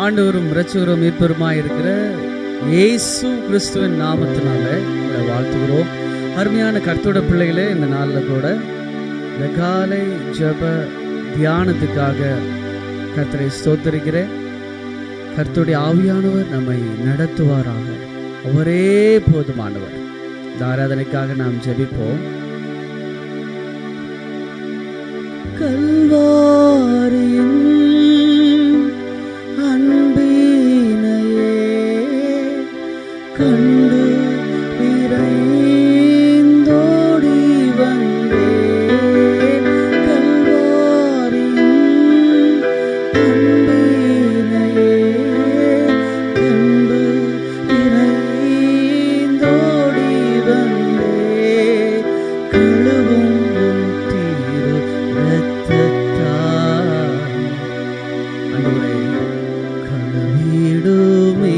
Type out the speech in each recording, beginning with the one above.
ஆண்டவரும் இரட்சகரும் மீட்பருமாய் இருக்கிற இயேசு கிறிஸ்துவின் நாமத்தினால உங்களை வாழ்த்துகிறோம். அருமையான கர்த்தரோட பிள்ளைகளே, இந்த நாளில் கூட இந்த காலை ஜெப தியானத்துக்காக கர்த்தரை ஸ்தோத்திரிக்கிறேன். கர்த்தருடைய ஆவியானவர் நம்மை நடத்துவாராக. அவரே போதுமானவர். இந்த ஆராதனைக்காக நாம் ஜெபிப்போம். கல்வாரியின் அன்பினையே கண்டு விரைந்தோடி வந்தேன். கல்வாரியின் அன்பினையே கண்டு விரைந்தோடி வந்தேன். கழுவும் தீரு இரத்தத்தால் ஆண்டவரே கழுவிடுமே.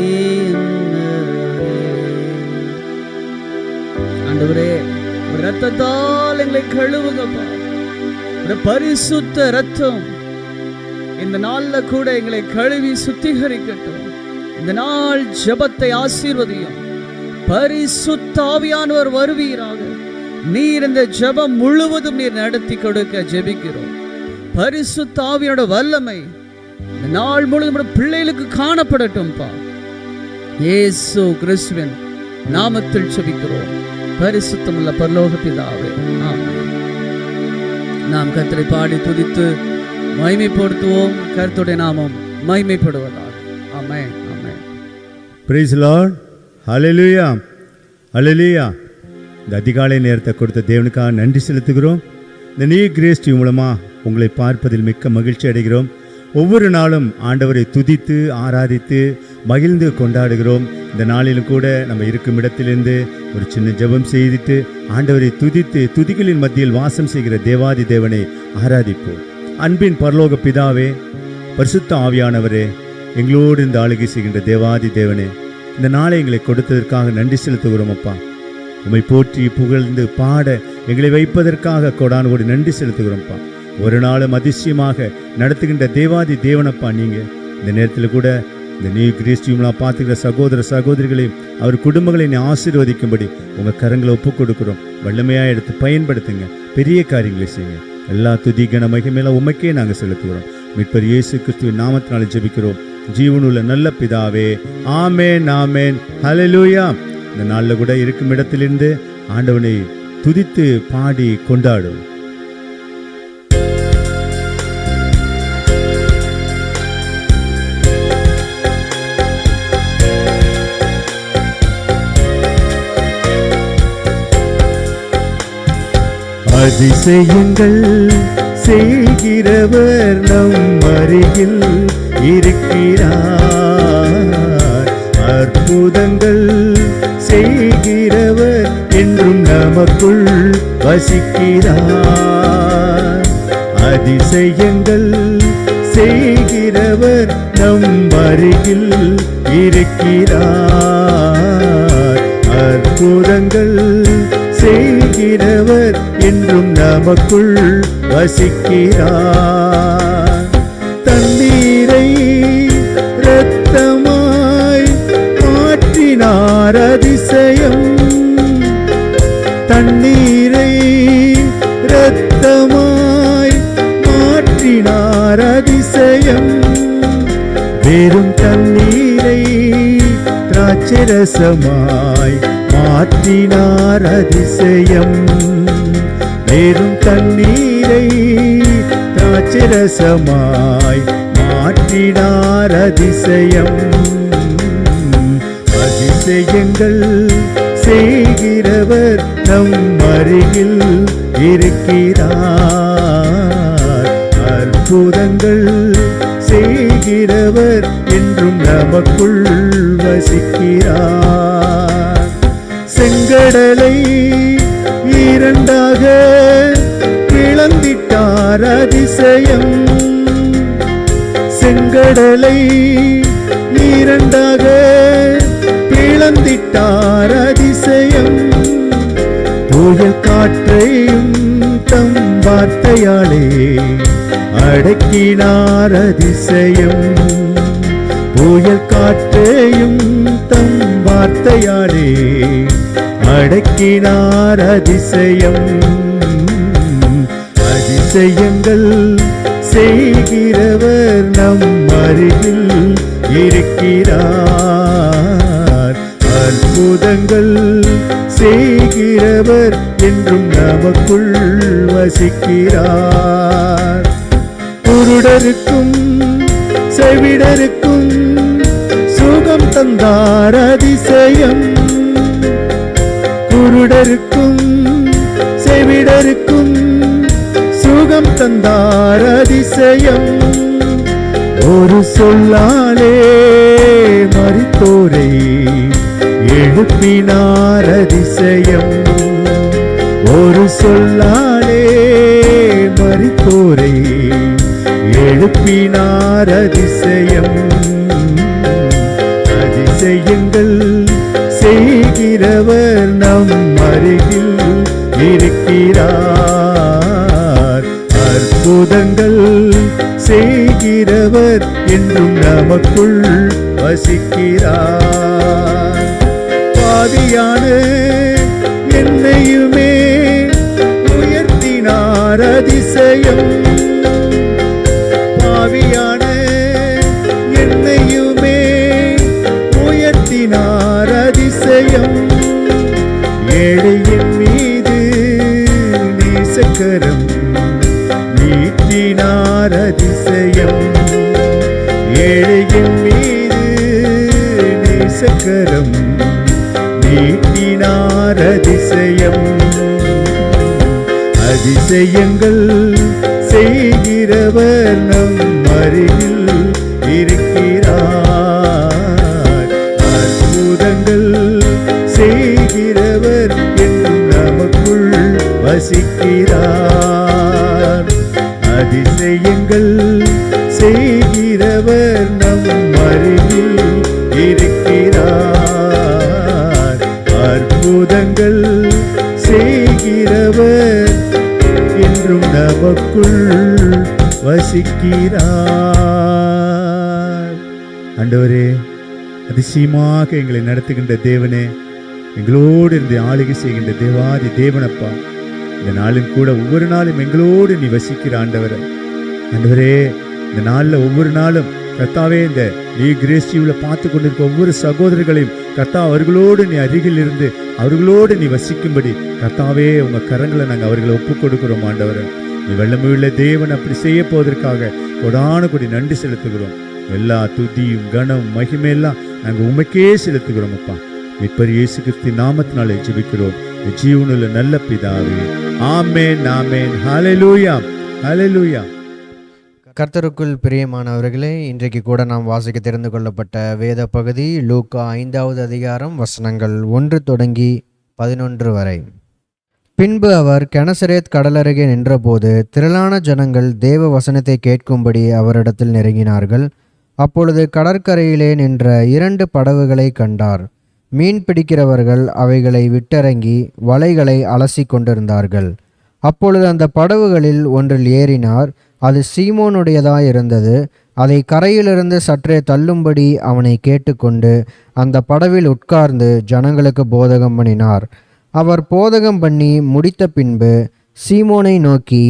ஆண்டவரே இரத்தத்தால் எங்களை கழுவுங்கப்பா. ஒரு பரிசுத்த இரத்தம் இந்த நாள்ல கூட எங்களை கழுவி சுத்திகரிக்கட்டும். இந்த நாள் ஜெபத்தை ஆசீர்வதியும். பரிசுத்த ஆவியானவர் வருவீராக. நீர் இந்த ஜெபம் முழுவதும் நீர் நடத்தி கொடுக்க ஜெபிக்கிறோம். பரிசுத்த ஆவியோட வல்லமை இந்த நாள் முழுவதும் பிள்ளைகளுக்கு காணப்படட்டும்பா. இயேசு கிறிஸ்துவின் நாமத்தில் ஜெபிக்கிறோம். பரிசுத்தமுள்ள பரலோக பிதாவே, ஆமென். நாம் கர்த்தரை பாடி துதித்து மகிமைப்படுத்துவோம். கர்த்தருடைய நாமம் மகிமைப்படுவதாக. ஆமென், ஆமென். Praise the Lord. Hallelujah. Hallelujah. இந்த அதிகாலை நேரத்தை கொடுத்த தேவனுக்காக நன்றி செலுத்துகிறோம். இந்த நியூ கிரேஸ் டிவி மூலமாக உங்களை பார்ப்பதில் மிக்க மகிழ்ச்சி அடைகிறோம். ஒவ்வொரு நாளும் ஆண்டவரை துதித்து ஆராதித்து மகிழ்ந்து கொண்டாடுகிறோம். இந்த நாளிலும் கூட நம்ம இருக்கும் இடத்திலிருந்து ஒரு சின்ன ஜெபம் செய்துட்டு ஆண்டவரை துதித்து துதிகளின் மத்தியில் வாசம் செய்கிற தேவாதி தேவனை ஆராதிப்போம். அன்பின் பரலோக பிதாவே, பரிசுத்த ஆவியானவரே, எங்களோடு இந்த ஆளுகை செய்கின்ற தேவாதி தேவனே, இந்த நாளை எங்களை கொடுத்ததற்காக நன்றி செலுத்துகிறோம் அப்பா. உம்மை போற்றி புகழ்ந்து பாட எங்களை வைப்பதற்காக கொடான கோடி நன்றி செலுத்துகிறோம்ப்பா. ஒரு நாளும் அதிசயமாக நடத்துகின்ற தேவாதி தேவனப்பா. நீங்கள் இந்த நேரத்தில் கூட இந்த நியூ கிரேஸ் டிவிலாம் பார்த்துக்கிற சகோதர சகோதரிகளையும் அவர் குடும்பங்களை ஆசீர்வதிக்கும்படி உங்கள் கரங்களை ஒப்புக் கொடுக்குறோம். வல்லமையாக எடுத்து பயன்படுத்துங்க. பெரிய காரியங்களை செய்யுங்க. எல்லா துதி கன மகிமையில உமக்கே நாங்கள் செலுத்துகிறோம். மீட்பர் இயேசு கிறிஸ்துவின் நாமத்தினால ஜெபிக்கிறோம் ஜீவனுள்ள நல்ல பிதாவே, ஆமென், ஆமென். ஹல்லேலூயா. இந்த நாளில் கூட இருக்கும் இடத்திலிருந்து ஆண்டவனை துதித்து பாடி கொண்டாடும். அதிசயங்கள் செய்கிறவர் நம் அருகில் இருக்கிறார். அற்புதங்கள் செய்கிறவர் என்றும் நமக்குள் வசிக்கிறார். அதிசயங்கள் செய்கிறவர் நம் அருகில் இருக்கிறார். அற்புதங்கள் செய்கிறவர் என்றும் நமக்குள் வசிக்கிறார். தண்ணீரை இரத்தமாய் மாற்றினார் அதிசயம். தண்ணீரை இரத்தமாய் மாற்றினார் அதிசயம். வெறும் தண்ணீரை திராட்சரசமாய் மாற்றினார் அதிசயம். வெறும் தண்ணீரை திராட்சரசமாய் மாற்றினார் அதிசயம். அதிசயங்கள் செய்கிறவர் நம் அருகில் இருக்கிறார். அற்புதங்கள் செய்கிறவர் என்றும் நமக்குள் வசிக்கிறார். செங்கடலை இரண்டாக பிளந்திட்டார் அதிசயம். செங்கடலை இரண்டாக பிளந்திட்டார் அதிசயம். புயல் காற்றையும் தம் வார்த்தையாலே அடக்கினார் அதிசயம். வார்த்தையாலே அடக்கினார் அதிசயம். அதிசயங்கள் செய்கிறவர் நம் அருகில் இருக்கிறார். அற்புதங்கள் செய்கிறவர் என்றும் நமக்குள் வசிக்கிறார். குருடருக்கும் செவிடருக்கும் சுகம் தந்தார் அதிசயம். குருடருக்கும் செவிடருக்கும் சுகம் தந்தார் அதிசயம். ஒரு சொல்லாலே மரித்தோரை எழுப்பினார் அதிசயம். ஒரு சொல்லாலே மரித்தோரை எழுப்பினார் அதிசயம். அதிசயங்கள் செய்கிறவர் நம் அருகில் இருக்கிறார். அற்புதங்கள் செய்கிறவர் என்றும் நமக்குள் வசிக்கிறார். பாவியான என்னையுமே உயர்த்தினார் அதிசயம். பாவியான என்னையுமே உயர்த்தினார் அதிசயம். ஏழையின் மீது நேசக்கரம் நீட்டினார் அதிசயம். ஏழையின் மீது நேசக்கரம் நீட்டினார் அதிசயம். அதிசயங்கள் செய்கிறவர் நம் அருகில் இருக்கிறார். அற்புதங்கள் செய்கிறவர் என்றும் நமக்குள் வசிக்கிறார். அதிசயங்கள் செய்கிறவர் நம் அருகில் இருக்கிறார். அற்புதங்கள் செய்கிறவர் என்றும் நமக்குள் வசிக்கிறார். ஆண்டவரே, அதிசயமாக எங்களை நடத்துகின்ற தேவனே, எங்களோடு இருந்து ஆளுகை செய்கின்ற தேவாதி தேவனப்பா, இந்த நாளும் கூட ஒவ்வொரு நாளும் எங்களோடு நீ வசிக்கிற ஆண்டவரே. ஆண்டவரே, இந்த நாளில் ஒவ்வொரு நாளும் கர்த்தாவே, இந்த நீ கிரேஸ் டிவியில் பார்த்து கொண்டிருக்க ஒவ்வொரு சகோதரர்களையும் கர்த்தா அவர்களோடு நீ அருகில் இருந்து அவர்களோடு நீ வசிக்கும்படி கர்த்தாவே உங்க கரங்களை நாங்கள் அவர்களை ஒப்புக் கொடுக்கிறோம். ஆண்டவரே, நீ வெள்ளமுள்ள தேவன் அப்படி செய்ய போவதற்காக கொடான கொடி நன்றி செலுத்துகிறோம். எல்லா துதியும் கனம் மகிமையெல்லாம் நாங்கள் உமக்கே செலுத்துகிறோம். அப்பா, மீட்பர் இயேசு கிறிஸ்துவின் நாமத்தினாலே ஜெபிக்கிறோம் ஜீவனுள்ள நல்ல பிதாவே, ஆமென், ஆமென். ஹல்லேலூயா, ஹல்லேலூயா. கர்த்தருக்குள் பிரியமானவர்களே, இன்றைக்கு கூட நாம் வாசிக்க தெரிந்து கொள்ளப்பட்ட வேத பகுதி லூக்கா 5வது அதிகாரம் வசனங்கள் 1 தொடங்கி 11 வரை. பின்பு அவர் கெனசரேத் கடலருகே நின்றபோது திரளான ஜனங்கள் தேவ வசனத்தை கேட்கும்படி அவரிடத்தில் நெருங்கினார்கள். அப்பொழுது கடற்கரையிலே நின்ற 2 படகுகளை கண்டார். மீன் பிடிக்கிறவர்கள் அவைகளை விட்டிறங்கி வலைகளை அலசி கொண்டிருந்தார்கள். அப்பொழுது அந்த படகுகளில் ஒன்றில் ஏறினார். அது சீமோனுடையதாயிருந்தது. அதை கரையிலிருந்து சற்றே தள்ளும்படி அவனை கேட்டுக்கொண்டு அந்த படவில் உட்கார்ந்து ஜனங்களுக்கு போதகம் பண்ணினார். அவர் போதகம் பண்ணி முடித்த பின்பு சீமோனை நோக்கி,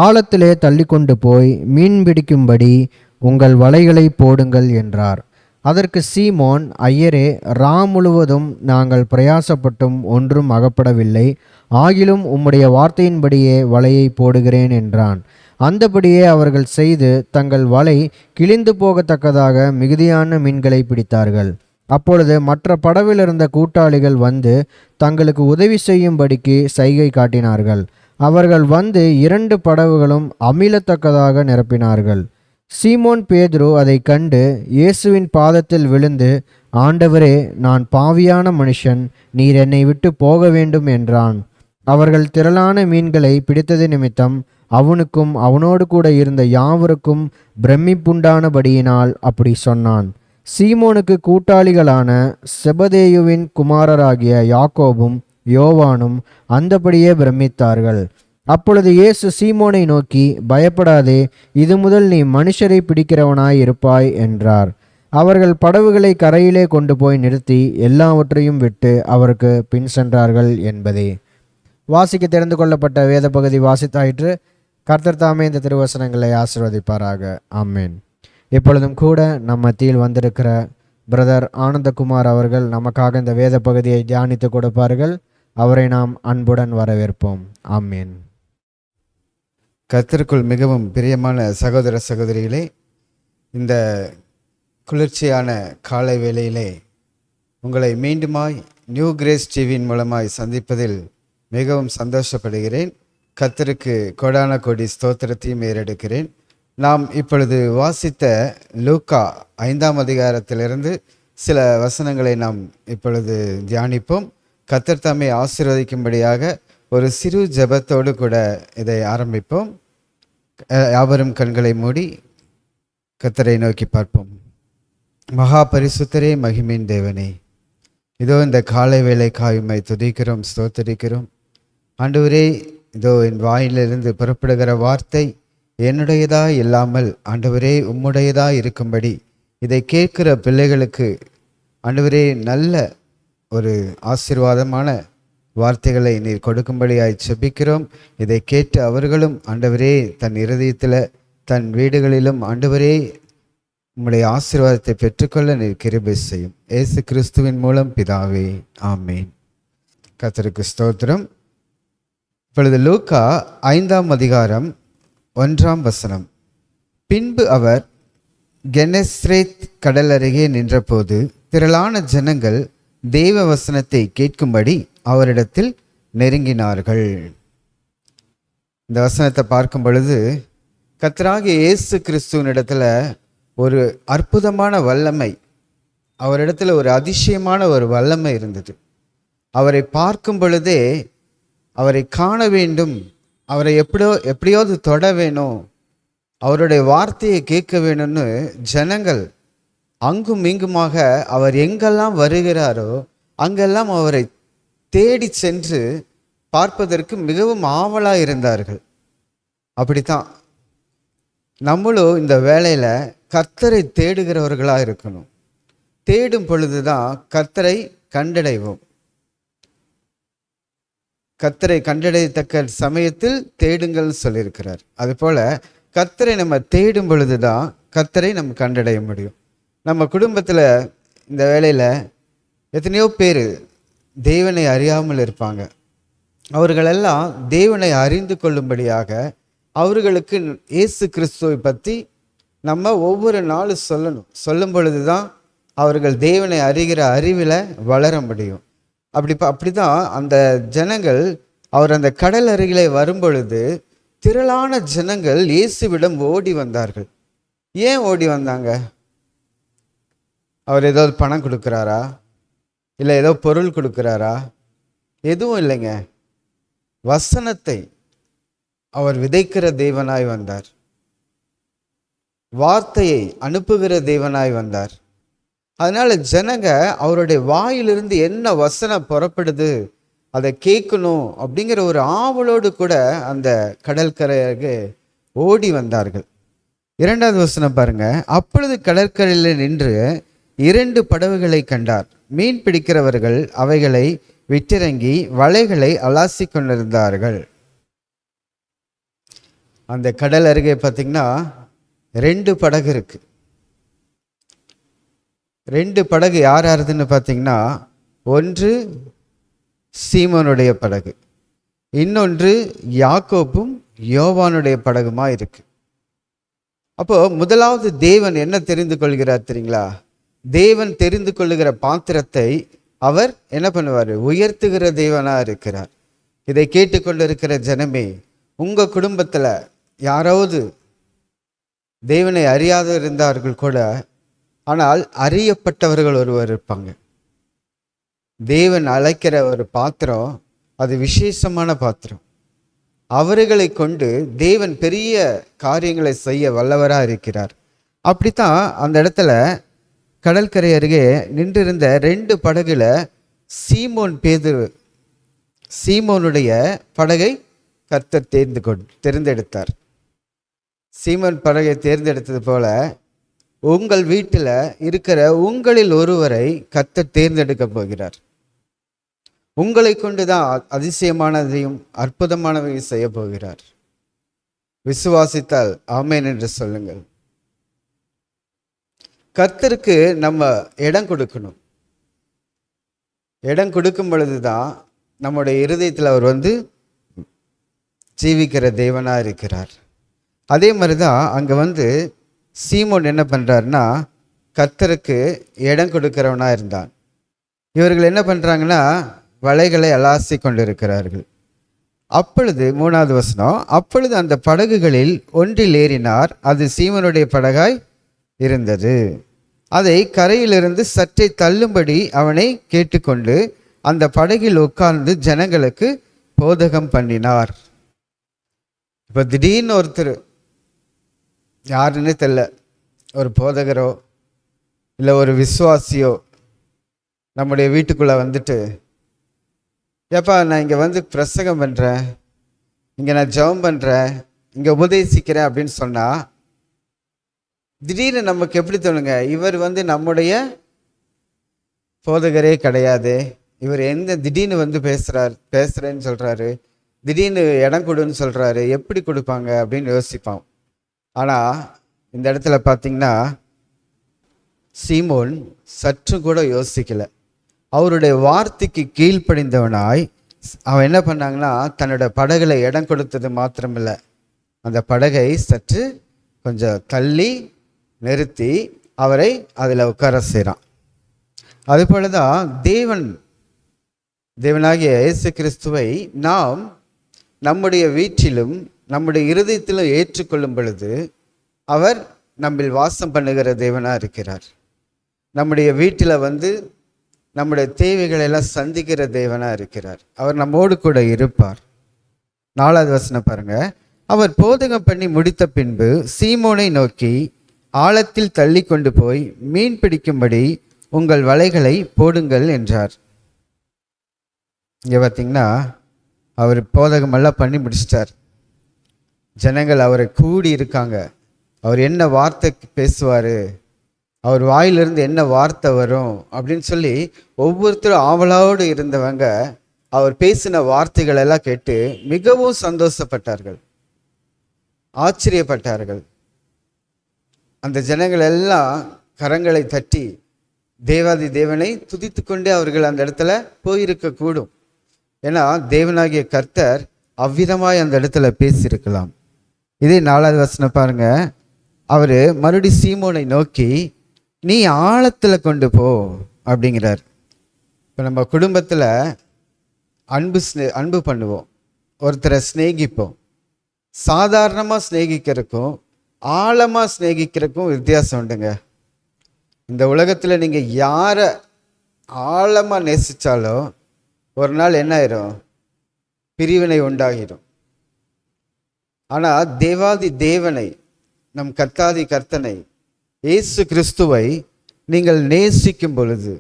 ஆழத்திலே தள்ளி கொண்டு போய் மீன் பிடிக்கும்படி உங்கள் வலைகளை போடுங்கள் என்றார். அதற்கு சீமோன், ஐயரே, முழுவதும் நாங்கள் பிரயாசப்பட்டும் ஒன்றும் அகப்படவில்லை. ஆகிலும் உம்முடைய வார்த்தையின்படியே வலையை போடுகிறேன் என்றான். அந்தபடியே அவர்கள் செய்து தங்கள் வலை கிழிந்து போகத்தக்கதாக மிகுதியான மீன்களை பிடித்தார்கள். அப்பொழுது மற்ற படவிலிருந்த கூட்டாளிகள் வந்து தங்களுக்கு உதவி செய்யும்படிக்கு சைகை காட்டினார்கள். அவர்கள் வந்து 2 படகுகளும் அமிழத்தக்கதாக நிரப்பினார்கள். சீமோன் பேதுரு அதை கண்டு இயேசுவின் பாதத்தில் விழுந்து, ஆண்டவரே, நான் பாவியான மனுஷன், நீர் என்னை விட்டு போக வேண்டும் என்றான். அவர்கள் திரளான மீன்களை பிடித்தது நிமித்தம் அவனுக்கும் அவனோடு கூட இருந்த யாவருக்கும் பிரமிப்புண்டானபடியினால் அப்படி சொன்னான். சீமோனுக்கு கூட்டாளிகளான செபதேயுவின் குமாரராகிய யாக்கோபும் யோவானும் அந்தபடியே பிரமித்தார்கள். அப்பொழுது இயேசு சீமோனை நோக்கி, பயப்படாதே, இது முதல் நீ மனுஷரை பிடிக்கிறவனாய் இருப்பாய் என்றார். அவர்கள் படகுகளை கரையிலே கொண்டு போய் நிறுத்தி எல்லாவற்றையும் விட்டு அவருக்கு பின் சென்றார்கள் என்பதே. வாசிக்க தெரிந்து கொள்ளப்பட்ட வேத பகுதி வாசித்தாயிற்று. கர்த்தர் தாமே இந்த திருவசனங்களை ஆசீர்வதிப்பாராக. ஆமென். இப்பொழுதும் கூட நம் மத்தியில் வந்திருக்கிற பிரதர் ஆனந்தகுமார் அவர்கள் நமக்காக இந்த வேத பகுதியை தியானித்து கொடுப்பார்கள். அவரை நாம் அன்புடன் வரவேற்போம். ஆமென். கர்த்தருக்குள் மிகவும் பிரியமான சகோதர சகோதரிகளே, இந்த குளிர்ச்சியான காலை வேளையிலே உங்களை மீண்டுமாய் நியூ கிரேஸ் டிவியின் மூலமாய் சந்திப்பதில் மிகவும் சந்தோஷப்படுகிறேன். கர்த்தருக்கு கோடான கோடி ஸ்தோத்திரத்தையும் ஏறெடுக்கிறேன். நாம் இப்பொழுது வாசித்த லூக்கா 5ஆம் அதிகாரத்திலிருந்து சில வசனங்களை நாம் இப்பொழுது தியானிப்போம். கர்த்தர் தாமே ஆசீர்வதிக்கும்படியாக ஒரு சிறு ஜெபத்தோடு கூட இதை ஆரம்பிப்போம். யாவரும் கண்களை மூடி கர்த்தரை நோக்கி பார்ப்போம். மகா பரிசுத்தரே, மகிமையின் தேவனே, இதோ இந்த காலை வேளைக்காய் உம்மை துதிக்கிறோம், ஸ்தோத்திரிக்கிறோம். ஆண்டவரே, இதோ என் வாயிலிருந்து புறப்படுகிற வார்த்தை என்னுடையதா இல்லாமல் ஆண்டவரே உம்முடையதா இருக்கும்படி இதை கேட்கிற பிள்ளைகளுக்கு ஆண்டவரே நல்ல ஒரு ஆசீர்வாதமான வார்த்தைகளை நீர் கொடுக்கும்படியாய் செபிக்கிறோம். இதை கேட்டு அவர்களும் ஆண்டவரே தன் இருதயத்தில் தன் வீடுகளிலும் ஆண்டவரே உம்முடைய ஆசீர்வாதத்தை பெற்றுக்கொள்ள நீர் கிருபை செய்யும். இயேசு கிறிஸ்துவின் மூலம் பிதாவே, ஆமேன். கர்த்தருக்கு ஸ்தோத்திரம். இப்பொழுது லூக்கா 5ஆம் அதிகாரம் 1ஆம் வசனம். பின்பு அவர் கெனெஸ்ரேத் கடல் அருகே நின்றபோது திரளான ஜனங்கள் தேவ வசனத்தை கேட்கும்படி அவரிடத்தில் நெருங்கினார்கள். இந்த வசனத்தை பார்க்கும் பொழுது கர்த்தராகிய இயேசு கிறிஸ்துவினிடத்தில் ஒரு அற்புதமான வல்லமை, அவரிடத்தில் ஒரு அதிசயமான ஒரு வல்லமை இருந்தது. அவரை பார்க்கும் பொழுதே அவரை காண வேண்டும், அவரை எப்படியாவது தொட வேணும், அவருடைய வார்த்தையை கேட்க வேணும்னு ஜனங்கள் அங்கும் இங்குமாக அவர் எங்கெல்லாம் வருகிறாரோ அங்கெல்லாம் அவரை தேடி சென்று பார்ப்பதற்கு மிகவும் ஆவலாக இருந்தார்கள். அப்படித்தான் நம்மளும் இந்த வேளையில் கர்த்தரை தேடுகிறவர்களாக இருக்கணும். தேடும் பொழுதுதான் கர்த்தரை கண்டடைவோம். கர்த்தரை கண்டடையத்தக்க சமயத்தில் தேடுங்கள் சொல்லியிருக்கிறார். அதுபோல கர்த்தரை நம்ம தேடும் பொழுதுதான் கர்த்தரை நம்ம கண்டடைய முடியும். நம்ம குடும்பத்தில் இந்த வேளையில் எத்தனையோ பேர் தேவனை அறியாமல் இருப்பாங்க. அவர்களெல்லாம் தேவனை அறிந்து கொள்ளும்படியாக அவர்களுக்கு இயேசு கிறிஸ்துவை பற்றி நம்ம ஒவ்வொரு நாளும் சொல்லணும். சொல்லும் பொழுது தான் அவர்கள் தேவனை அறிகிற அறிவில் வளர முடியும். அப்படிதான் அந்த ஜனங்கள் அவர் அந்த கடல் அருகிலே வரும்பொழுது திரளான ஜனங்கள் இயேசுவிடம் ஓடி வந்தார்கள். ஏன் ஓடி வந்தாங்க? அவர் ஏதாவது பணம் கொடுக்குறாரா, இல்லை ஏதோ பொருள் கொடுக்குறாரா? எதுவும் இல்லைங்க. வசனத்தை அவர் விதைக்கிற தேவனாய் வந்தார், வார்த்தையை அனுப்புகிற தேவனாய் வந்தார். அதனால ஜனங்க அவருடைய வாயிலிருந்து என்ன வசனம் புறப்படுது அதை கேட்கணும் அப்படிங்கிற ஒரு ஆவலோடு கூட அந்த கடற்கரையாக ஓடி வந்தார்கள். 2வது வசனம் பாருங்க. அப்பொழுது கடற்கரையில் நின்று 2 படகுகளை கண்டார். மீன் பிடிக்கிறவர்கள் அவைகளை விட்டிறங்கி வலைகளை அலாசி கொண்டிருந்தார்கள். அந்த கடல் அருகே பார்த்தீங்கன்னா 2 படகு இருக்கு. 2 படகு யார் யாருதுன்னு பார்த்தீங்கன்னா, ஒன்று சீமோனுடைய படகு, இன்னொன்று யாக்கோப்பும் யோவானுடைய படகுமா இருக்கு. அப்போ முதலாவது தேவன் என்ன தெரிந்து கொள்கிறார் தெரியுங்களா? தேவன் தெரிந்து கொள்ளுகிற பாத்திரத்தை அவர் என்ன பண்ணுவார்? உயர்த்துகிற தேவனா இருக்கிறார். இதை கேட்டுக்கொண்டிருக்கிற ஜனமே, உங்க குடும்பத்துல யாராவது தேவனை அறியாத இருந்தார்கள் கூட, ஆனால் அறியப்பட்டவர்கள் ஒருவர் இருப்பாங்க. தேவன் அழைக்கிற ஒரு பாத்திரம், அது விசேஷமான பாத்திரம். அவர்களை கொண்டு தேவன் பெரிய காரியங்களை செய்ய வல்லவராக இருக்கிறார். அப்படித்தான் அந்த இடத்துல கடற்கரை அருகே நின்றிருந்த 2 படகுல சீமோனுடைய படகை கர்த்தர் தேர்ந்தெடுத்தார். சீமோன் படகை தேர்ந்தெடுத்தது போல உங்கள் வீட்டில் இருக்கிற உங்களில் ஒருவரை கர்த்தர் தேர்ந்தெடுக்க போகிறார். உங்களை கொண்டுதான் அதிசயமானதையும் அற்புதமானதையும் செய்ய போகிறார். விசுவாசித்தால் ஆமென் என்று சொல்லுங்கள். கர்த்தருக்கு நம்ம இடம் கொடுக்கணும். இடம் கொடுக்கும் பொழுதுதான் நம்முடைய இருதயத்தில் அவர் ஜீவிக்கிற தேவனாக இருக்கிறார். அதே மாதிரி தான் அங்கே சீமோன் என்ன பண்ணுறாருன்னா கர்த்தருக்கு இடம் கொடுக்கிறவனாக இருந்தான். இவர்கள் என்ன பண்ணுறாங்கன்னா வலைகளை அலாசி கொண்டிருக்கிறார்கள். அப்பொழுது 3வது வசனம், அப்பொழுது அந்த படகுகளில் ஒன்றில் ஏறினார். அது சீமோனுடைய படகாய் இருந்தது. அதை கரையிலிருந்து சற்றே தள்ளும்படி அவனை கேட்டுக்கொண்டு அந்த படகில் உட்கார்ந்து ஜனங்களுக்கு போதகம் பண்ணினார். இப்போ திடீர்னு ஒருத்தர், யாருன்னு தெரியல, ஒரு போதகரோ இல்லை ஒரு விசுவாசியோ நம்முடைய வீட்டுக்குள்ளே வந்துட்டு, ஏப்பா நான் இங்கே பிரசங்கம் பண்ணுறேன், இங்கே நான் ஜெபம் பண்ணுறேன், இங்கே உபதேசிக்கிறேன் அப்படின்னு சொன்னால் திடீர்னு நமக்கு எப்படி தோணுங்க, இவர் நம்முடைய போதகரே கிடையாது, இவர் திடீர்னு பேசுகிறேன்னு சொல்கிறாரு, திடீர்னு இடம் கொடுன்னு சொல்கிறாரு, எப்படி கொடுப்பாங்க அப்படின்னு யோசிப்பான். ஆனால் இந்த இடத்துல பார்த்தீங்கன்னா சீமோன் சற்று கூட யோசிக்கலை. அவருடைய வார்த்தைக்கு கீழ்ப்படிந்தவனாய் அவன் என்ன பண்ணாங்கன்னா தன்னோட படகுல இடம் கொடுத்தது மாத்திரமில்லை, அந்த படகை சற்று கொஞ்சம் தள்ளி நிறுத்தி அவரை அதில் உட்கார செய்கிறான். அதுபோல தான் தேவனாகிய இயேசு கிறிஸ்துவை நாம் நம்முடைய வீட்டிலும் நம்முடைய இருதயத்திலும் ஏற்றுக்கொள்ளும் பொழுது அவர் நம்மில் வாசம் பண்ணுகிற தேவனாக இருக்கிறார். நம்முடைய வீட்டில் நம்முடைய தேவைகளை எல்லாம் சந்திக்கிற தேவனாக இருக்கிறார். அவர் நம்மோடு கூட இருப்பார். 4வது வசனம் பாருங்க. அவர் போதகம் பண்ணி முடித்த பின்பு சீமோனை நோக்கி, ஆழத்தில் தள்ளி கொண்டு போய் மீன் பிடிக்கும்படி உங்கள் வலைகளை போடுங்கள் என்றார். இங்கே பார்த்தீங்கன்னா அவர் போதகமெல்லாம் பண்ணி முடிச்சிட்டார். ஜனங்கள் அவரை கூடி இருக்காங்க. அவர் என்ன வார்த்தை பேசுவார், அவர் வாயிலிருந்து என்ன வார்த்தை வரும் அப்படின்னு சொல்லி ஒவ்வொருத்தரும் ஆவலோடு இருந்தவங்க அவர் பேசின வார்த்தைகள் எல்லாம் கேட்டு மிகவும் சந்தோஷப்பட்டார்கள், ஆச்சரியப்பட்டார்கள். அந்த ஜனங்கள் எல்லாம் கரங்களை தட்டி தேவாதி தேவனை துதித்து கொண்டே அவர்கள் அந்த இடத்துல போயிருக்க கூடும். ஏன்னா தேவனாகிய கர்த்தர் அவ்விதமாய் அந்த இடத்துல பேசியிருக்கலாம். இதே 4வது வசனம் பாருங்க. அவர் மறுபடி சீமோனை நோக்கி, நீ ஆழத்தில் கொண்டு போ அப்படிங்கிறார். இப்போ நம்ம குடும்பத்தில் அன்பு பண்ணுவோம், ஒருத்தரை சிநேகிப்போம். சாதாரணமாக சிநேகிக்கிறதுக்கும் ஆழமாக சிநேகிக்கிறதுக்கும் வித்தியாசம் உண்டுங்க. இந்த உலகத்தில் நீங்கள் யாரை ஆழமாக நேசித்தாலும் ஒரு நாள் என்ன ஆயிரும், பிரிவினை உண்டாகிடும். ஆனால் தேவாதி தேவனை, நம் கர்த்தாதி கர்த்தனை இயேசு கிறிஸ்துவை நீங்கள் நேசிக்கும் பொழுது,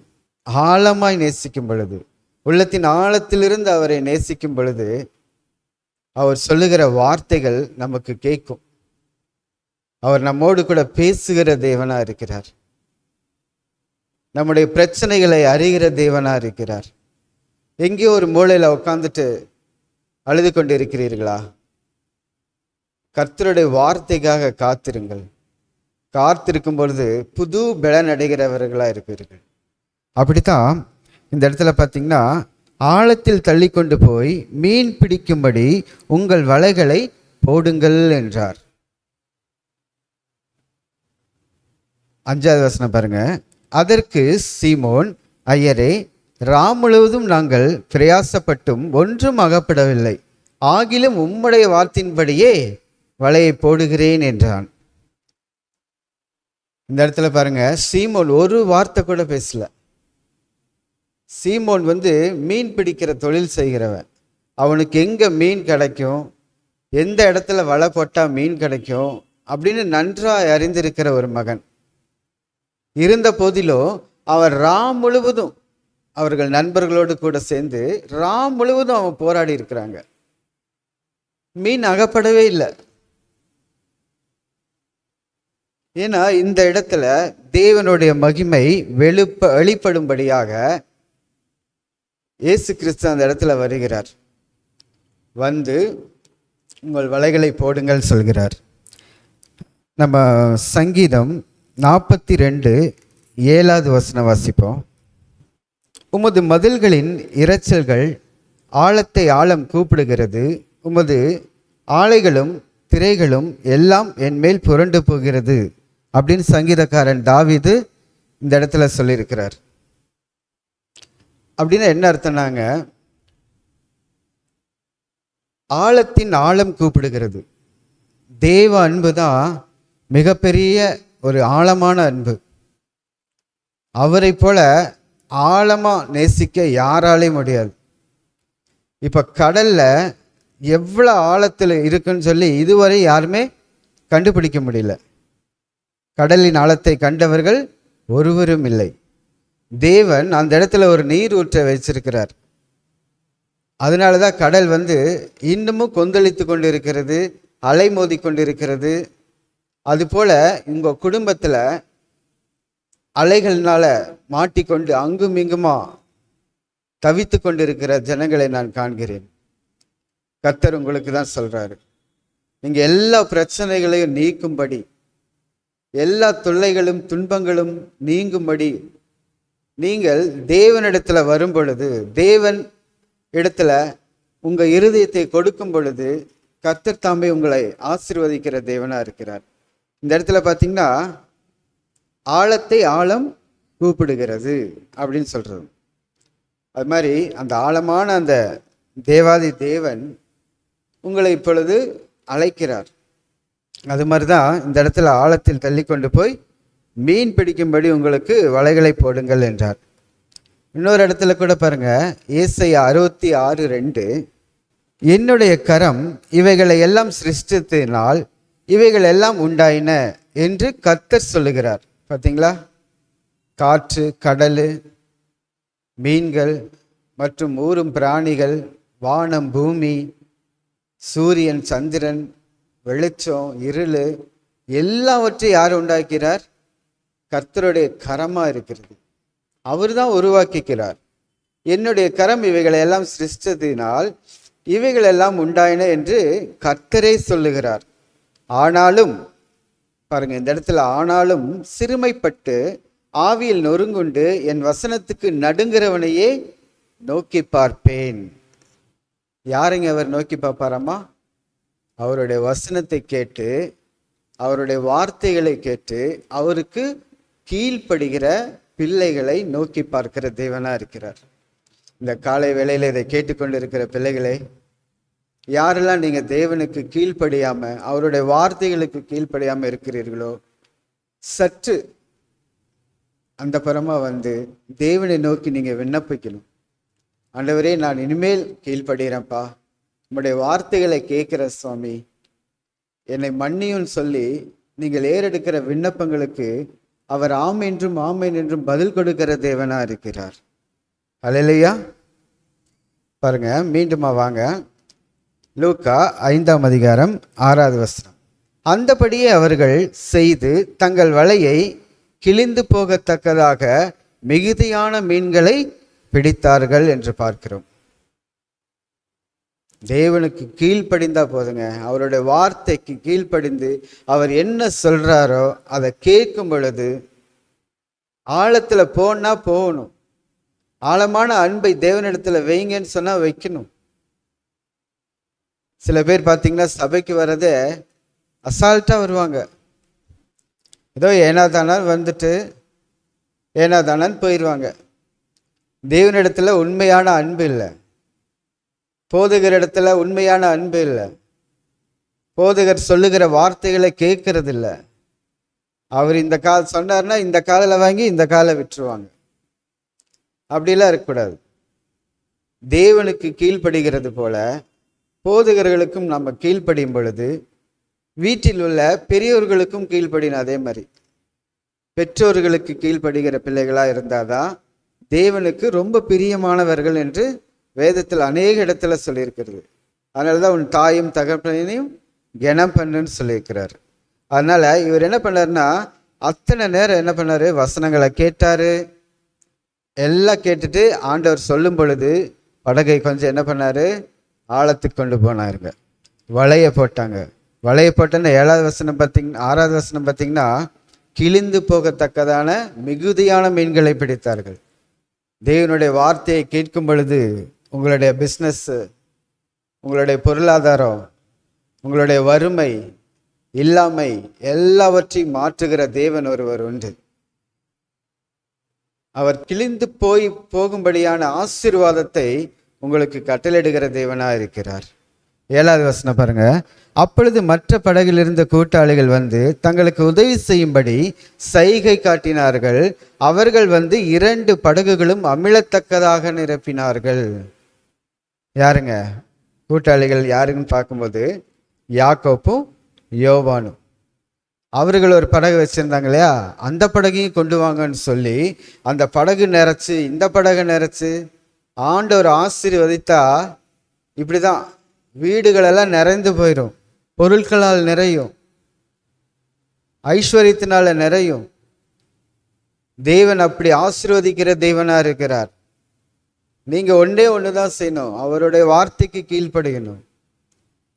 ஆழமாய் நேசிக்கும் பொழுது, உள்ளத்தின் ஆழத்திலிருந்து அவரை நேசிக்கும் பொழுது அவர் சொல்லுகிற வார்த்தைகள் நமக்கு கேட்கும். அவர் நம்மோடு கூட பேசுகிற தேவனா இருக்கிறார். நம்முடைய பிரச்சனைகளை அறிகிற தேவனா இருக்கிறார். எங்கேயோ ஒரு மூலையில் உட்காந்துட்டு அழுது கொண்டு இருக்கிறீர்களா? கர்த்தருடைய வார்த்தைக்காக காத்திருங்கள். காத்திருக்கும் பொழுது புது பலன் அடைகிறவர்களாக இருப்பீர்கள். அப்படித்தான் இந்த இடத்துல பார்த்தீங்கன்னா, ஆழத்தில் தள்ளி கொண்டு போய் மீன் பிடிக்கும்படி உங்கள் வலைகளை போடுங்கள் என்றார். 5வது வசனம் பாருங்க. அதற்கு சீமோன், ஐயரே, ராம் முழுவதும் நாங்கள் பிரயாசப்பட்டும் ஒன்றும் அகப்படவில்லை, ஆகிலும் உம்முடைய வார்த்தையின்படியே வலையை போடுகிறேன் என்றான். இந்த இடத்துல பாருங்க, சீமோன் ஒரு வார்த்தை கூட பேசல. சீமோன் மீன் பிடிக்கிற தொழில் செய்கிறவன். அவனுக்கு எங்கே மீன் கிடைக்கும், எந்த இடத்துல வலை போட்டால் மீன் கிடைக்கும் அப்படின்னு நன்றாக அறிந்திருக்கிற ஒரு மகன். இருந்த போதிலும் அவர் ராம் முழுவதும், அவர்கள் நண்பர்களோடு கூட சேர்ந்து ராம் முழுவதும் அவன் போராடி இருக்கிறாங்க. மீன் அகப்படவே இல்லை. ஏன்னா இந்த இடத்துல தேவனுடைய மகிமை வெளிப்படும்படியாக இயேசு கிறிஸ்து அந்த இடத்துல வருகிறார். வந்து உங்கள் வலைகளை போடுங்கள் சொல்கிறார். நம்ம சங்கீதம் 42:7 வாசிப்போம். உமது மதில்களின் இரைச்சல்கள் ஆழத்தை ஆழம் கூப்பிடுகிறது, உமது ஆலைகளும் திரைகளும் எல்லாம் என் மேல் புரண்டு போகிறது அப்படின்னு சங்கீதக்காரன் தாவீது இந்த இடத்துல சொல்லியிருக்கிறார். அப்படின்னா என்ன அர்த்தம்னாங்க, ஆழத்தின் ஆழம் கூப்பிடுகிறது. தேவ அன்பு தான் மிகப்பெரிய ஒரு ஆழமான அன்பு. அவரை போல ஆழமாக நேசிக்க யாராலையும் முடியாது. இப்போ கடல்ல எவ்வளோ ஆழத்தில் இருக்குன்னு சொல்லி இதுவரை யாருமே கண்டுபிடிக்க முடியல. கடலின் ஆழத்தை கண்டவர்கள் ஒருவரும் இல்லை. தேவன் அந்த இடத்துல ஒரு நீர் ஊற்றை வச்சிருக்கிறார். அதனால தான் கடல் இன்னமும் கொந்தளித்து கொண்டு இருக்கிறது, அலை மோதி கொண்டிருக்கிறது. அதுபோல் உங்கள் குடும்பத்தில் அலைகள்னால மாட்டிக்கொண்டு அங்கும் இங்குமா தவித்து கொண்டிருக்கிற ஜனங்களை நான் காண்கிறேன். கர்த்தர் உங்களுக்கு தான் சொல்கிறாரு, நீங்கள் எல்லா பிரச்சனைகளையும் நீக்கும்படி, எல்லா தொல்லைகளும் துன்பங்களும் நீங்கும்படி நீங்கள் தேவனிடத்தில் வரும் பொழுது, தேவன் இடத்துல உங்கள் இருதயத்தை கொடுக்கும் பொழுது கர்த்தர் தாமே உங்களை ஆசீர்வதிக்கிற தேவனாக இருக்கிறார். இந்த இடத்துல பார்த்தீங்கன்னா ஆழத்தை ஆழம் கூப்பிடுகிறது அப்படின்னு சொல்கிறது. அது மாதிரி அந்த ஆழமான அந்த தேவாதி தேவன் உங்களை இப்பொழுது அழைக்கிறார். அது மாதிரி தான் இந்த இடத்துல ஆழத்தில் தள்ளி கொண்டு போய் மீன் பிடிக்கும்படி உங்களுக்கு வலைகளை போடுங்கள் என்றார். இன்னொரு இடத்துல கூட பாருங்க, ஏசாயா 66:2, என்னுடைய கரம் இவைகளை எல்லாம் சிருஷ்டித்ததினால் இவைகள் எல்லாம் உண்டாயின என்று கர்த்தர் சொல்லுகிறார். பார்த்தீங்களா, காற்று, கடல், மீன்கள் மற்றும் ஊரும் பிராணிகள், வானம், பூமி, சூரியன், சந்திரன், வெளிச்சம், இருள் எல்லாவற்றையும் யார் உண்டாக்கிறார்? கர்த்தருடைய கரமாக இருக்கிறது. அவர் தான் உருவாக்கிக்கிறார். என்னுடைய கரம் இவைகளை எல்லாம் சிருஷ்டித்ததினால் இவைகள் எல்லாம் உண்டாயின என்று கர்த்தரே சொல்லுகிறார். ஆனாலும் பாருங்க, இந்த இடத்துல ஆனாலும் சிறுமைப்பட்டு ஆவியில் நொறுங்குண்டு என் வசனத்துக்கு நடுங்கிறவனையே நோக்கி பார்ப்பேன். யாருங்க அவர் நோக்கி பார்ப்பாராமா? அவருடைய வசனத்தை கேட்டு, அவருடைய வார்த்தைகளை கேட்டு அவருக்கு கீழ்ப்படுகிற பிள்ளைகளை நோக்கி பார்க்கிற தேவனா இருக்கிறார். இந்த காலை வேளையில் இதை கேட்டுக்கொண்டு இருக்கிற பிள்ளைகளே, யாரெல்லாம் நீங்கள் தேவனுக்கு கீழ்ப்படியாமல், அவருடைய வார்த்தைகளுக்கு கீழ்ப்படியாமல் இருக்கிறீர்களோ, சற்று அந்த பரமாக தேவனை நோக்கி நீங்கள் விண்ணப்பிக்கணும். ஆண்டவரே, நான் இனிமேல் கீழ்ப்படுகிறேன்ப்பா, உங்களுடைய வார்த்தைகளை கேட்குற சுவாமி, என்னை மன்னியும் சொல்லி நீங்கள் ஏறெடுக்கிற விண்ணப்பங்களுக்கு அவர் ஆம் என்றும் ஆமேன் என்றும் பதில் கொடுக்கிற தேவனா இருக்கிறார். அல்லேலூயா. பாருங்க, மீண்டுமா வாங்க, லூக்கா 5:6. அந்தபடியே அவர்கள் செய்து தங்கள் வலையை கிழிந்து போகத்தக்கதாக மிகுதியான மீன்களை பிடித்தார்கள் என்று பார்க்கிறோம். தேவனுக்கு கீழ்ப்படிந்தா போதுங்க. அவருடைய வார்த்தைக்கு கீழ்ப்படிந்து அவர் என்ன சொல்றாரோ அதை கேட்கும் பொழுது ஆழத்துல போனா போகணும். ஆழமான அன்பை தேவனிடத்துல வைங்கன்னு சொன்னா வைக்கணும். சில பேர் பார்த்தீங்கன்னா சபைக்கு வர்றதே அசால்ட்டா வருவாங்க. ஏதோ ஏனாதானான்னு ஏனாதானான்னு போயிடுவாங்க. தேவனிடத்துல உண்மையான அன்பு இல்லை. போதகர் இடத்துல உண்மையான அன்பு இல்லை. போதகர் சொல்லுகிற வார்த்தைகளை கேட்கறது இல்லை. அவர் இந்த கால் சொன்னார்னா இந்த காலில் வாங்கி இந்த காலை விட்டுருவாங்க. அப்படிலாம் இருக்கக்கூடாது. தேவனுக்கு கீழ்ப்படுகிறது போல போதகர்களுக்கும் நம்ம கீழ்ப்படியும் பொழுது வீட்டில் உள்ள பெரியோர்களுக்கும் கீழ்ப்படின. அதே மாதிரி பெற்றோர்களுக்கு கீழ்ப்படுகிற பிள்ளைகளாக இருந்தாதான் தேவனுக்கு ரொம்ப பிரியமானவர்கள் என்று வேதத்தில் அநேக இடத்துல சொல்லியிருக்கிறது. அதனால தான் உன் தாயும் தகப்பனையும் கனம் பண்ணுன்னு சொல்லியிருக்கிறார். அதனால இவர் என்ன பண்ணாருன்னா அத்தனை நேரம் என்ன பண்ணாரு, வசனங்களை கேட்டாரு. எல்லாம் கேட்டுட்டு ஆண்டவர் சொல்லும் பொழுது படகை கொஞ்சம் என்ன பண்ணாரு, ஆழத்துக்கு கொண்டு போனாருங்க. வலைய போட்டாங்க. வலைய போட்டோன்னா 7வது வசனம் பார்த்தீங்கன்னா 6வது வசனம் பார்த்தீங்கன்னா, கிழிந்து போகத்தக்கதான மிகுதியான மீன்களை பிடித்தார்கள். தேவனுடைய வார்த்தையை கேட்கும் பொழுது உங்களுடைய பிஸ்னஸ், உங்களுடைய பொருளாதாரம், உங்களுடைய வறுமை, இல்லாமை எல்லாவற்றையும் மாற்றுகிற தேவன் ஒருவர் உண்டு. அவர் கிழிந்து போகும்படியான ஆசீர்வாதத்தை உங்களுக்கு கட்டளையிடுகிற தேவனாக இருக்கிறார். 7வது வசனம் பாருங்க. அப்பொழுது மற்ற படகில் இருந்த கூட்டாளிகள் வந்து தங்களுக்கு உதவி செய்யும்படி சைகை காட்டினார்கள். அவர்கள் வந்து 2 படகுகளும் அமிழத்தக்கதாக நிரப்பினார்கள். யாருங்க கூட்டாளிகள்? யாருன்னு பார்க்கும்போது யாக்கோப்பும் யோவானும். அவர்கள் ஒரு படகு வச்சிருந்தாங்க இல்லையா, அந்த படகையும் கொண்டு வாங்கன்னு சொல்லி அந்த படகு நிறைச்சு இந்த படகு நிறைச்சு ஆண்டவர் ஆசீர்வதித்தா இப்படிதான் வீடுகளெல்லாம் நிறைந்து போயிடும், பொருட்களால் நிறையும், ஐஸ்வர்யத்தினால நிறையும். தேவன் அப்படி ஆசீர்வதிக்கிற தேவனா இருக்கிறார். நீங்க ஒன்று தான் செய்யணும், அவருடைய வார்த்தைக்கு கீழ்ப்படியணும்,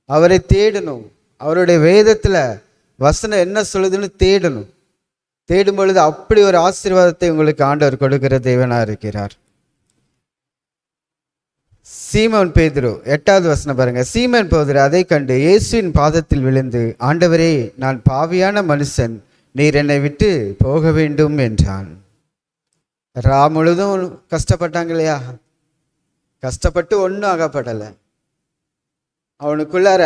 அவரை தேடணும், அவருடைய வேதத்துல வசனம் என்ன சொல்லுதுன்னு தேடணும். தேடும் பொழுது அப்படி ஒரு ஆசீர்வாதத்தை உங்களுக்கு ஆண்டவர் கொடுக்கிற தேவனா இருக்கிறார். சீமோன் பேதுரு 8வது வசனம் பாருங்க. சீமோன் பேதுரு அதை கண்டு இயேசுவின் பாதத்தில் விழுந்து, ஆண்டவரே, நான் பாவியான மனுஷன், நீர் என்னை விட்டு போக வேண்டும் என்றான். முழுதும் கஷ்டப்பட்டாங்க இல்லையா, கஷ்டப்பட்டு ஒன்றும் ஆகப்படலை. அவனுக்குள்ளார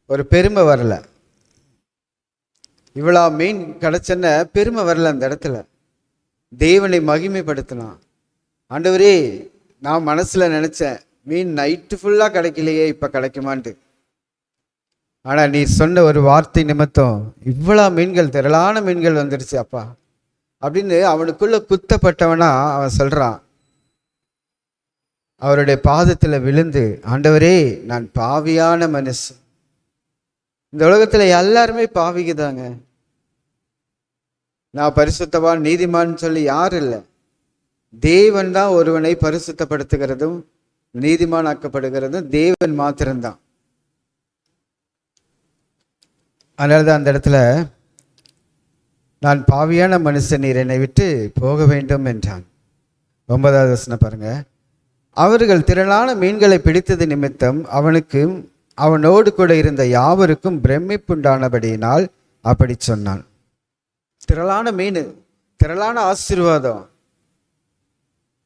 ஒரு பெருமை வரல. இவ்வளோ மீன் கிடைச்சன பெருமை வரல. அந்த இடத்துல தேவனை மகிமைப்படுத்தலாம். ஆண்டவரே, நான் மனசில் நினச்சேன் மீன் நைட்டு ஃபுல்லாக கிடைக்கலையே, இப்போ கிடைக்குமான்ட்டு. ஆனால் நீ சொன்ன ஒரு வார்த்தை நிமித்தம் இவ்வளோ மீன்கள், திரளான மீன்கள் வந்துடுச்சு அப்பா அப்படின்னு அவனுக்குள்ள குத்தப்பட்டவனா அவன் சொல்கிறான். அவருடைய பாதத்தில் விழுந்து, ஆண்டவரே, நான் பாவியான மனுஷன். இந்த உலகத்தில் எல்லாருமே பாவிக்குதாங்க. நான் பரிசுத்தவான் நீதிமான் சொல்லி யாரும் இல்லை. தேவன் தான் ஒருவனை பரிசுத்தப்படுத்துகிறதும் நீதிமானாக்கப்படுகிறதும் தேவன் மாத்திரம்தான். அதனால தான் அந்த இடத்துல நான் பாவியான மனுஷன், நீர் என்னை விட்டு போக வேண்டும் என்றான். 9வது வசனம் பாருங்க. அவர்கள் திரளான மீன்களை பிடித்தது நிமித்தம் அவனுக்கும் அவனோடு கூட இருந்த யாவருக்கும் பிரமிப்புண்டானபடியினால் அப்படி சொன்னான். திரளான மீன், திரளான ஆசீர்வாதம்,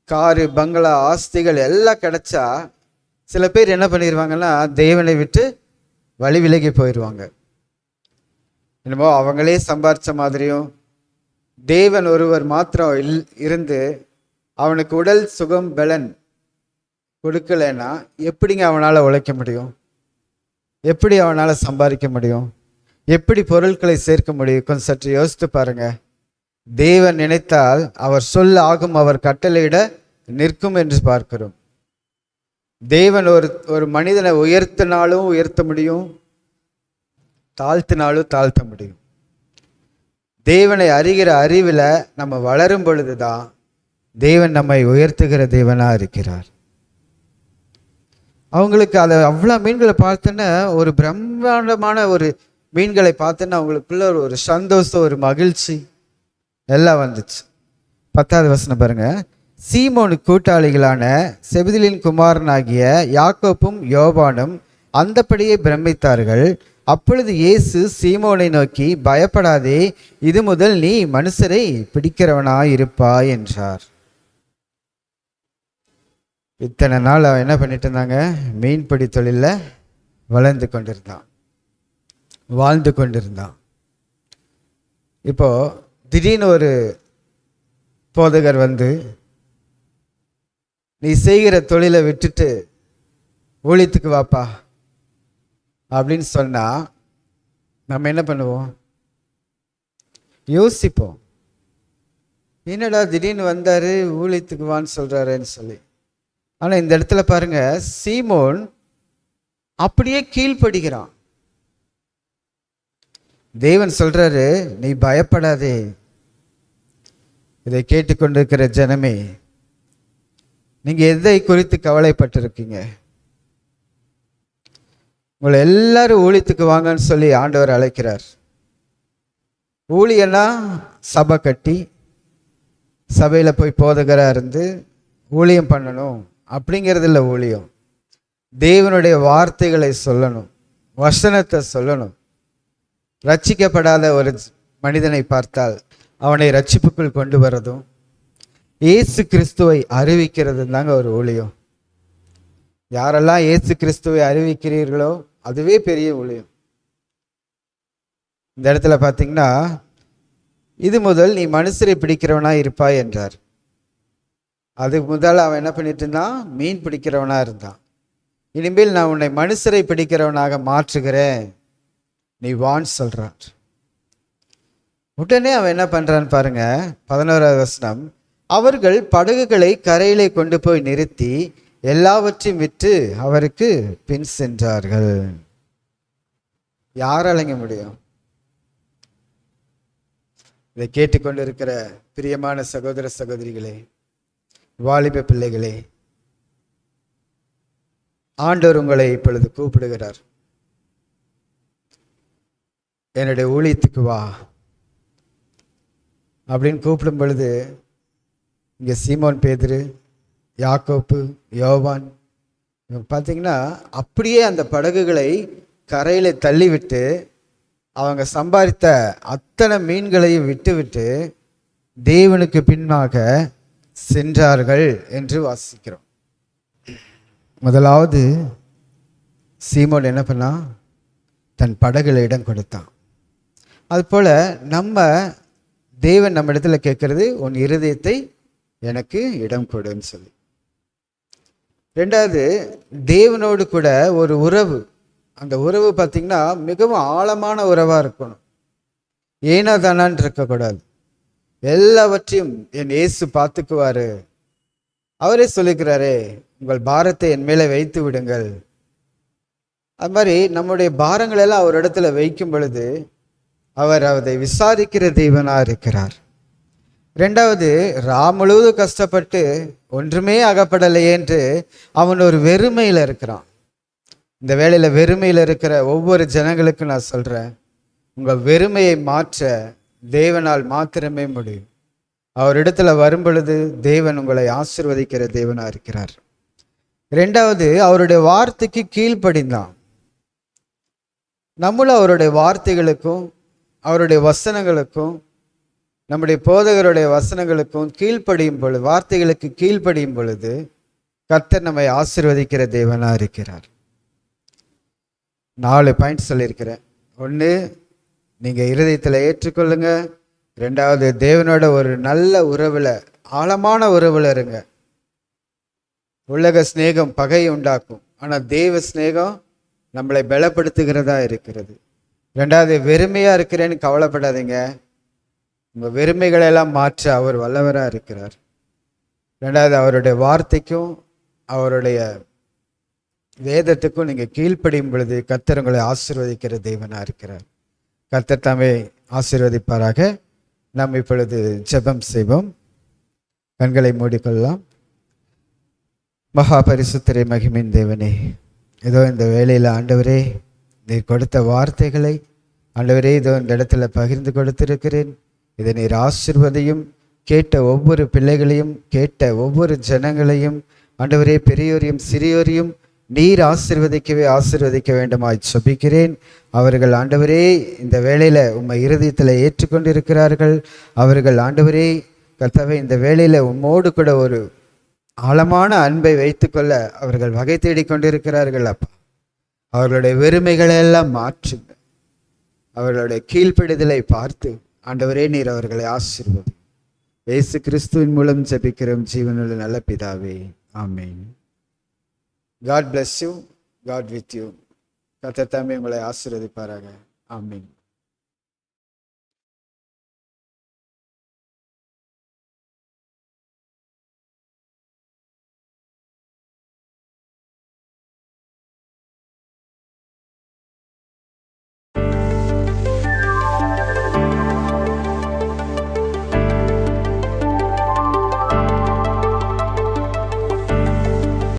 காரு, பங்களா, ஆஸ்திகள் எல்லாம் கிடைச்சா சில பேர் என்ன பண்ணிடுவாங்கன்னா தேவனை விட்டு வழி விலகி போயிடுவாங்க. என்னமோ அவங்களே சம்பாரிச்ச மாதிரியும், தேவன் ஒருவர் மாத்திரம் இருந்து அவனுக்கு உடல் சுகம் பலன் கொடுக்கலைன்னா எப்படிங்க அவனால் உழைக்க முடியும்? எப்படி அவனால் சம்பாதிக்க முடியும்? எப்படி பொருட்களை சேர்க்க முடியும்? கொஞ்சம் சற்று யோசித்து பாருங்க. தேவன் நினைத்தால் அவர் சொல் ஆகும், அவர் கட்டளையிட நிற்கும் என்று பார்க்கிறோம். தேவன் ஒரு மனிதனை உயர்த்தினாலும் உயர்த்த முடியும், தாழ்த்தினாலும் தாழ்த்த முடியும். தேவனை அறிகிற அறிவில் நம்ம வளரும் பொழுதுதான் தேவன் நம்மை உயர்த்துகிற தேவனா இருக்கிறார். அவங்களுக்கு அதை அவ்வளோ மீன்களை பார்த்தோன்னா, ஒரு பிரம்மாண்டமான ஒரு மீன்களை பார்த்தோன்னா அவங்களுக்குள்ள ஒரு சந்தோஷம், ஒரு மகிழ்ச்சி எல்லாம் வந்துச்சு. 10வது வசனம் பாருங்க. சீமோனு கூட்டாளிகளான செபுதிலின் குமாரனாகிய யாக்கோப்பும் யோவானும் அந்தப்படியே பிரமித்தார்கள். அப்பொழுது இயேசு சீமோனை நோக்கி, பயப்படாதே, இது முதல் நீ மனுஷரை பிடிக்கிறவனாய் இருப்பாய் என்றார். இத்தனை நாள் அவன் என்ன பண்ணிட்டு இருந்தாங்க? மீன்பிடி தொழிலில் வளர்ந்து கொண்டிருந்தான், வாழ்ந்து கொண்டிருந்தான். இப்போ திடீர்னு ஒரு போதகர் வந்து, நீ செய்கிற தொழிலை விட்டுட்டு ஊழியத்துக்கு வாப்பா அப்படின்னு சொன்னா நம்ம என்ன பண்ணுவோம்? யோசிப்போம், என்னடா திடீர்னு வந்தாரு ஊழியத்துக்கு வான்னு சொல்றாருன்னு சொல்லி. ஆனால் இந்த இடத்துல பாருங்க, சீமோன் அப்படியே கீழ்ப்படுகிறான். தேவன் சொல்றாரு, நீ பயப்படாதே. இதை கேட்டுக்கொண்டிருக்கிற ஜனமே, நீங்க எதை குறித்து கவலைப்பட்டிருக்கீங்க? உங்களை எல்லாரும் ஊழியத்துக்கு வாங்கன்னு சொல்லி ஆண்டவர் அழைக்கிறார். ஊழியன்னா சபை கட்டி சபையில் போய் போதகராக இருந்து ஊழியம் பண்ணணும் அப்படிங்கிறது இல்லை. ஊழியம் தேவனுடைய வார்த்தைகளை சொல்லணும், வசனத்தை சொல்லணும். ரட்சிக்கப்படாத ஒரு மனிதனை பார்த்தால் அவனை ரட்சிப்புக்குள் கொண்டு வரதும் இயேசு கிறிஸ்துவை அறிவிக்கிறது தாங்க ஒரு ஊழியம். யாரெல்லாம் இயேசு கிறிஸ்துவை அறிவிக்கிறீர்களோ அதுவே பெரிய ஊழியம். இந்த இடத்துல பார்த்தீங்கன்னா, இது முதல் நீ மனுஷரை பிடிக்கிறவனா இருப்பாய் என்றார். அதுக்கு முதல் அவன் என்ன பண்ணிட்டு இருந்தான்? மீன் பிடிக்கிறவனா இருந்தான். இனிமேல் நான் உன்னை மனுஷரை பிடிக்கிறவனாக மாற்றுகிறேன், நீ வான்னு சொல்றான். உடனே அவன் என்ன பண்றான்னு பாருங்க, 11வது வசனம். அவர்கள் படகுகளை கரையிலே கொண்டு போய் நிறுத்தி எல்லாவற்றையும் விட்டு அவருக்கு பின் சென்றார்கள். யார் அழைங்க முடியும்? இதை கேட்டுக்கொண்டு இருக்கிற பிரியமான சகோதர சகோதரிகளே, வாலிப பிள்ளைகளே, ஆண்டவர் உங்களை இப்பொழுது கூப்பிடுகிறார். என்னுடைய ஊழியத்துக்கு வா அப்படின்னு கூப்பிடும் பொழுது, இங்கே சீமோன் பேதுரு, யாக்கோப்பு, யோவான் பார்த்தீங்கன்னா அப்படியே அந்த படகுகளை கரையில் தள்ளிவிட்டு அவங்க சம்பாதித்த அத்தனை மீன்களையும் விட்டுவிட்டு தேவனுக்கு பின்னாக சென்றார்கள் என்று வாசிக்கிறோம். முதலாவது சீமோன் என்ன பண்ணா? தன் படகுல இடம் கொடுத்தான். அதுபோல் நம்ம தேவன் நம்ம இடத்துல கேட்கறது, உன் இருதயத்தை எனக்கு இடம் கொடுன்னு சொல்லி. ரெண்டாவது, தேவனோடு கூட ஒரு உறவு. அந்த உறவு பார்த்திங்கன்னா மிகவும் ஆழமான உறவாக இருக்கணும். ஏனா தானான் இருக்கக்கூடாது. எல்லாவற்றையும் என் இயேசு பார்த்துக்குவாரு. அவரே சொல்லிக்கிறாரே, உங்கள் பாரத்தை என் மேலே வைத்து விடுங்கள். அது மாதிரி நம்முடைய பாரங்கள் எல்லாம் அவர் இடத்துல வைக்கும் பொழுது அவர் அதை விசாரிக்கிற தெய்வனாக இருக்கிறார். ரெண்டாவது, முழுவதும் கஷ்டப்பட்டு ஒன்றுமே அகப்படலையே என்று அவன் ஒரு வெறுமையில் இருக்கிறான். இந்த வேளையில் வெறுமையில் இருக்கிற ஒவ்வொரு ஜனங்களுக்கும் நான் சொல்கிறேன், உங்கள் வெறுமையை மாற்ற தேவனால் மாத்திரமே முடியும். அவரிடத்துல வரும் பொழுது தேவன் உங்களை ஆசீர்வதிக்கிற தேவனாக இருக்கிறார். ரெண்டாவது, அவருடைய வார்த்தைக்கு கீழ்ப்படிந்தான். நம்மளும் அவருடைய வார்த்தைகளுக்கும் அவருடைய வசனங்களுக்கும் நம்முடைய போதகருடைய வசனங்களுக்கும் கீழ்ப்படியும் பொழுது, வார்த்தைகளுக்கு கீழ்ப்படியும் பொழுது கர்த்தர் நம்மை ஆசீர்வதிக்கிற தேவனாக இருக்கிறார். 4 பாயிண்ட் சொல்லியிருக்கிறேன். 1, நீங்கள் இருதயத்தில் ஏற்றுக்கொள்ளுங்க. 2வது, தேவனோட ஒரு நல்ல உறவில், ஆழமான உறவில் இருங்க. உலக சிநேகம் பகை உண்டாக்கும், ஆனால் தேவ சிநேகம் நம்மளை பலப்படுத்துகிறதா இருக்கிறது. 2வது, வெறுமையாக இருக்கிறேன்னு கவலைப்படாதீங்க. உங்கள் வெறுமைகளெல்லாம் மாற்ற அவர் வல்லவராக இருக்கிறார். 2வது, அவருடைய வார்த்தைக்கும் அவருடைய வேதத்துக்கும் நீங்கள் கீழ்ப்படியும் பொழுது கர்த்தர் உங்களை ஆசீர்வதிக்கிற தேவனாக இருக்கிறார். கர்த்தர் தாமே ஆசீர்வதிப்பாராக. நாம் இப்பொழுது ஜெபம் செய்வோம். கண்களை மூடிக்கொள்ளலாம். மகா பரிசுத்தரே, மகிமையின் தேவனே, ஏதோ இந்த வேளையில் ஆண்டவரே நீர் கொடுத்த வார்த்தைகளை ஆண்டவரே இதோ இந்த இடத்துல பகிர்ந்து கொடுத்திருக்கிறேன். இதை நீர் ஆசீர்வதியும். கேட்ட ஒவ்வொரு பிள்ளைகளையும், கேட்ட ஒவ்வொரு ஜனங்களையும் ஆண்டவரே, பெரியோரையும் சிறியோரையும் நீர் ஆசீர்வதிக்க வேண்டுமாய் ஜெபிக்கிறேன். அவர்கள் ஆண்டவரே இந்த வேளையில் உம்மை இருதயத்தில் ஏற்றுக்கொண்டிருக்கிறார்கள். அவர்கள் ஆண்டவரே கர்த்தாவே இந்த வேளையில் உம்மோடு கூட ஒரு ஆழமான அன்பை வைத்துக்கொள்ள அவர்கள் வகை தேடிக்கொண்டிருக்கிறார்கள். அப்பா, அவர்களுடைய வெறுமைகளை எல்லாம் மாற்றுங்க. அவர்களுடைய கீழ்ப்படிதலை பார்த்து ஆண்டவரே நீர் அவர்களை ஆசீர்வதி. இயேசு கிறிஸ்துவின் மூலம் ஜெபிக்கிறோம் ஜீவனுள்ள நல்ல பிதாவே, ஆமென். God bless you. God with you. கர்த்தர் தாமே உங்களை ஆசீர்வதிப்பாராக. ஆமென்.